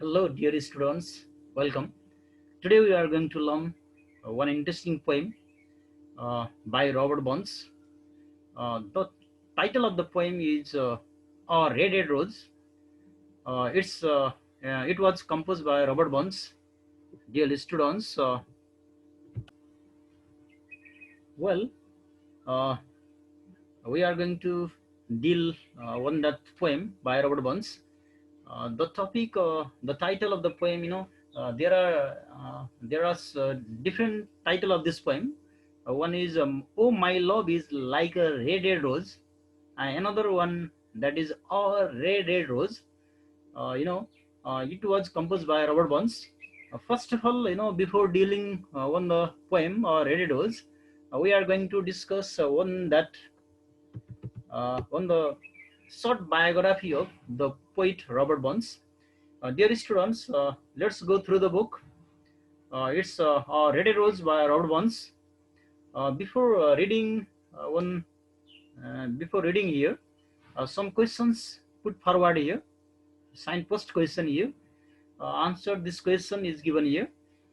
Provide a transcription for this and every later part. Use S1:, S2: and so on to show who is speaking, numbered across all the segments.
S1: Hello, dear students. Welcome. Today we are going to learn one interesting poem by Robert Burns. The title of the poem is "A Red Rose." It was composed by Robert Burns. Dear students, well, uh, we are going to deal on that poem by Robert Burns. The title of the poem, there are different title of this poem. One is "Oh, my love is like a red rose," and another one that is "A red rose." It was composed by Robert Burns. First of all, before dealing on the poem or red rose, we are going to discuss on the short biography of the poet Robert Burns. Dear students, let's go through the book. It's Red Rose by Robert Burns. Before reading one, before reading here, some questions put forward here. Signpost question here. Answer this question is given here.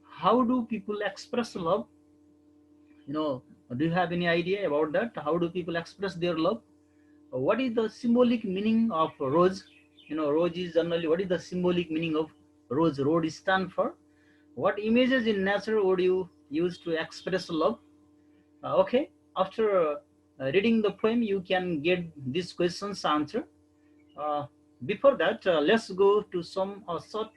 S1: How do people express love? You know, do you have any idea about that? How do people express their love? What is the symbolic meaning of rose? Rose is generally, what is the symbolic meaning of rose? Rose stand for what images in nature would you use to express love? Okay, after reading the poem, you can get these questions answer. Uh, Before that, let's go to some short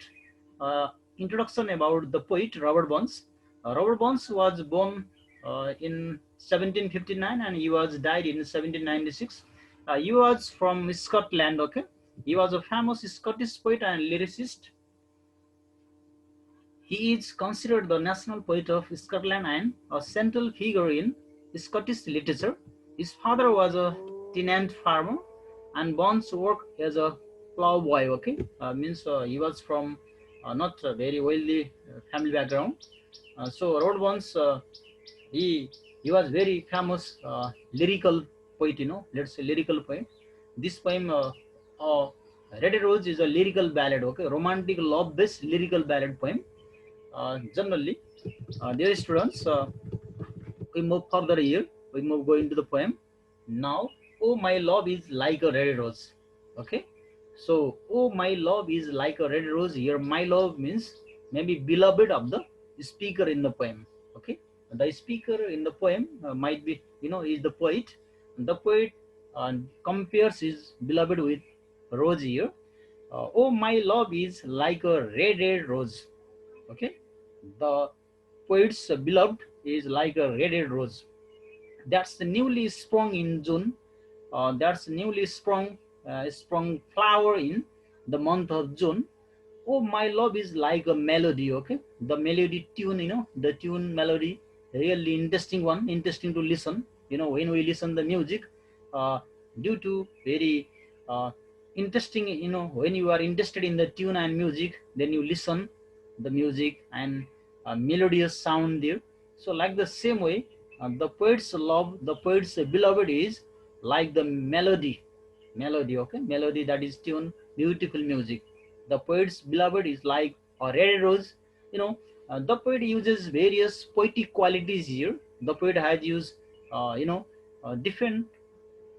S1: uh, introduction about the poet Robert Burns. Robert Burns was born in 1759 and he was died in 1796. He was from Scotland. Okay, he was a famous Scottish poet and lyricist. He is considered the national poet of Scotland and a central figure in Scottish literature. His father was a tenant farmer and Burns worked as a ploughboy. Okay, means he was from not a very wealthy family background. So Robert Burns, he he was very famous lyrical poet. Let's say lyrical poet. This poem, Red Rose, is a lyrical ballad. Okay, romantic love-based lyrical ballad poem. Generally, dear students, we move further here. We move going to the poem. Now, oh, my love is like a red rose. Okay. So, oh, my love is like a red rose. Here, my love means maybe beloved of the speaker in the poem. Okay. The speaker in the poem might be, is the poet. The poet compares his beloved with rose here. Oh, my love is like a red rose. Okay, the poet's beloved is like a red rose that's newly sprung in June. That's newly sprung flower in the month of June. Oh, my love is like a melody. Okay, the melody tune, the tune melody, really interesting one, interesting to listen. When we listen the music, uh, due to very interesting, when you are interested in the tune and music, then you listen the music and melodious sound there. So like the same way, the poet's love, the poet's beloved is like the melody. Okay, melody, that is tune, beautiful music. The poet's beloved is like a red rose. The poet uses various poetic qualities here. The poet has used different,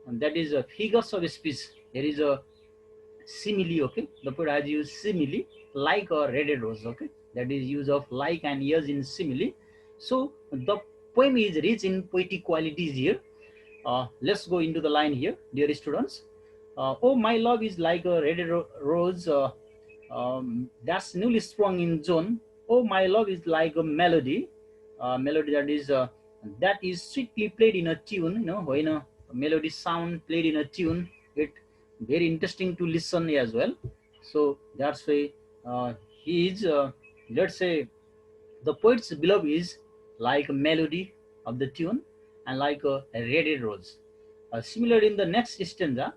S1: and that is figures of speech. There is a simile. Okay, the poet has used simile like a red rose. Okay, that is use of like and yes in simile. So the poem is rich in poetic qualities here. Let's go into the line here, dear students. Oh, my love is like a red rose that's newly sprung in June. Oh, my love is like a melody, melody that is sweetly played in a tune. When a melody sound played in a tune, it very interesting to listen as well. So that's why he is. Let's say the poet's beloved is like a melody of the tune and like a red rose. Similar in the next stanza,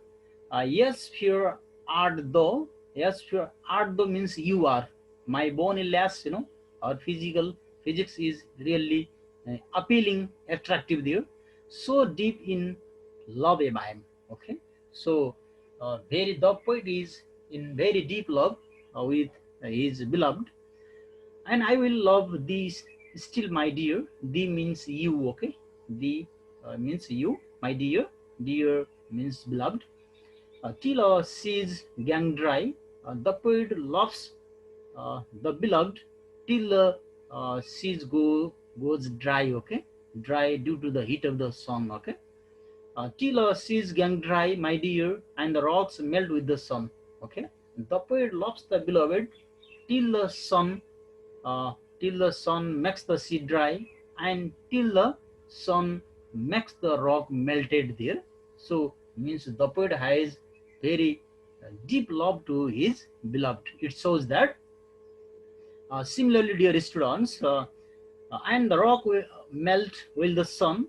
S1: yes, pure art thou. Yes, pure art thou means you are. My bone lass, our physics is really appealing, attractive there. So deep in love am I. Okay, so the poet is in very deep love with his beloved. And I will love thee still, my dear. Thee means you, okay? Thee means you, my dear. Dear means beloved. Till seas gang dry, the poet loves the beloved till the seas goes dry, okay? Dry due to the heat of the sun, okay? Till seas gang dry, my dear, and the rocks melt with the sun, okay? The poet loves the beloved till the sun uh, till the sun makes the sea dry and till the sun makes the rock melted there. So means the poet has very deep love to his beloved. It shows that similarly, dear students, and the rock will melt will the sun,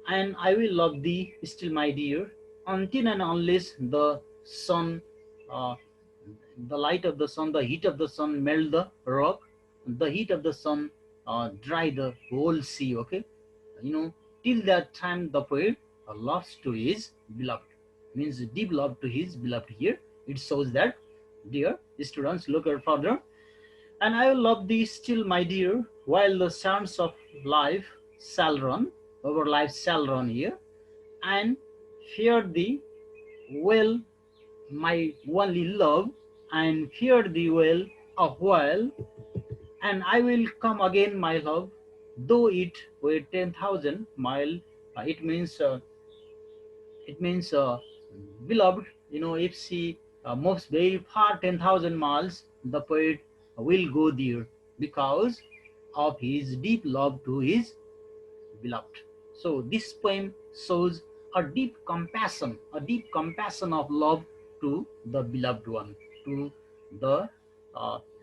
S1: and I will love thee still, my dear, until and unless the sun, uh, the light of the sun, the heat of the sun melt the rock, the heat of the sun dry the whole sea, okay? You know, till that time the poet loves to his beloved, means deep love to his beloved here. It shows that, dear students, look at further. And I will love thee still, my dear, while the sands of life shall run, over life shall run here, and fear thee well, my only love, and fear thee well a while, and I will come again, my love, though it were 10,000 mile. It means beloved. You know, if she moves very far, 10,000 miles, the poet will go there because of his deep love to his beloved. So this poem shows a deep compassion of love to the beloved one, to the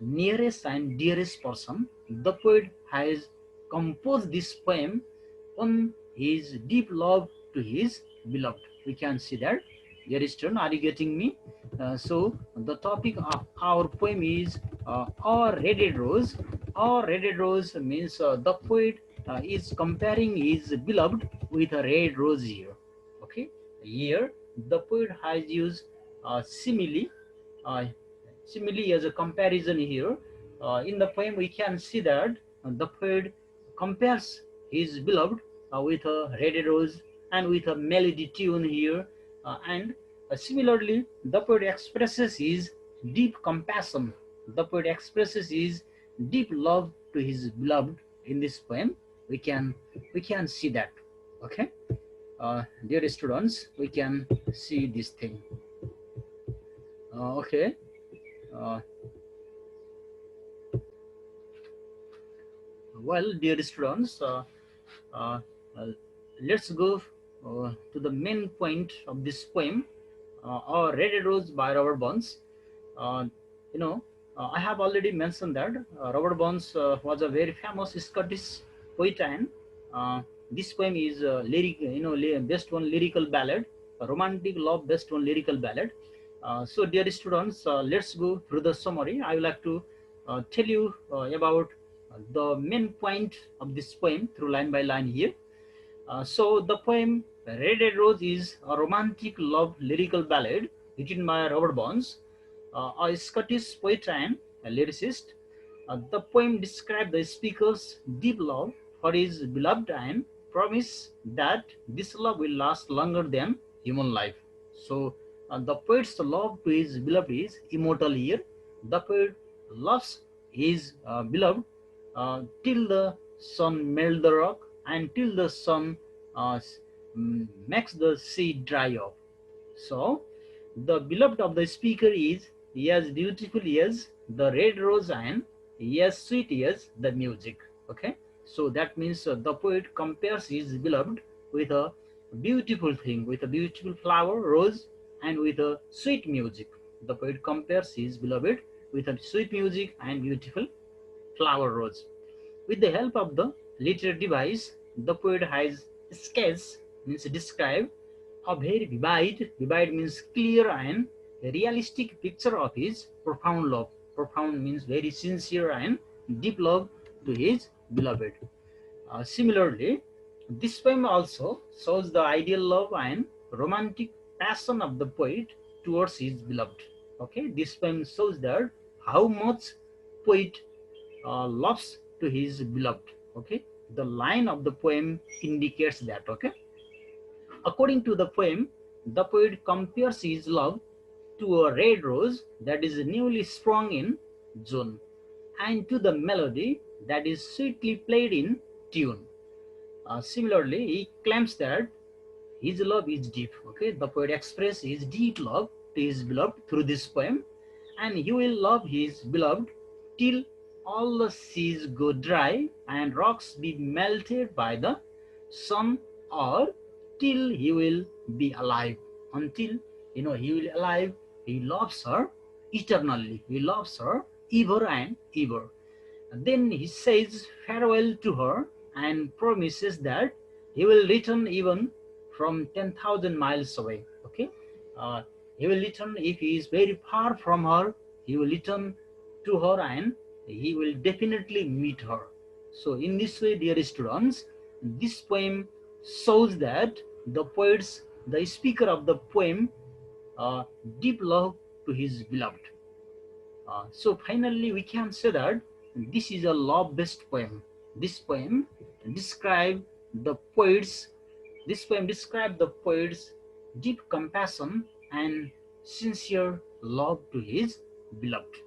S1: nearest and dearest person. The poet has composed this poem on his deep love to his beloved. We can see that. Dear student, are you getting me? So the topic of our poem is "A Red Rose." A Red Rose means the poet is comparing his beloved with a red rose here. Okay, here the poet has used simile, uh, simile as a comparison here. In the poem, we can see that the poet compares his beloved with a red rose and with a melody tune here, and similarly, the poet expresses his deep compassion. The poet expresses his deep love to his beloved in this poem. We can see that. Okay, dear students, we can see this thing. Okay. Uh, well, dear students, uh, uh, let's go to the main point of this poem, or Red Rose by Robert Burns. Uh, you know, I have already mentioned that Robert Burns was a very famous Scottish poet, and this poem is lyric, based on lyrical ballad, a romantic love based on lyrical ballad. So, dear students, let's go through the summary. I would like to tell you about the main point of this poem through line by line here. So the poem Red Rose is a romantic love lyrical ballad written by Robert Burns, a Scottish poet and a lyricist. The poem describes the speaker's deep love for his beloved and promise that this love will last longer than human life. So the poet's love to his beloved is immortal here. The poet loves his beloved till the sun melt the rock and till the sun makes the sea dry up. So the beloved of the speaker is as beautiful as the red rose and as sweet as the music. Okay, so that means the poet compares his beloved with a beautiful thing, with a beautiful flower, rose, and with a sweet music. The poet compares his beloved with a sweet music and beautiful flower, rose. With the help of the literary device, the poet has sketched, means describe, a very vivid means clear and realistic picture of his profound love. Profound means very sincere and deep love to his beloved. Similarly, this poem also shows the ideal love and romantic passion of the poet towards his beloved. Okay, this poem shows that how much poet loves to his beloved. Okay, the line of the poem indicates that. Okay, according to the poem, the poet compares his love to a red rose that is newly sprung in June, and to the melody that is sweetly played in tune. Similarly, he claims that his love is deep. Okay, the poet expresses his deep love to his beloved through this poem, and he will love his beloved till all the seas go dry and rocks be melted by the sun, or till he will be alive. Until he will alive, he loves her eternally. He loves her ever and ever. Then he says farewell to her and promises that he will return even from 10,000 miles away. Okay, uh, he will return if he is very far from her. He will return to her and he will definitely meet her. So, in this way, dear students, this poem shows that the speaker of the poem, deep love to his beloved. So finally, we can say that this is a love-based poem. This poem describe the poet's the poet's deep compassion and sincere love to his beloved.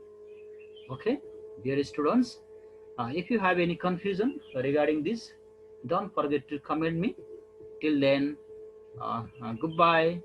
S1: Okay, dear students, if you have any confusion regarding this, don't forget to comment me. Till then, goodbye.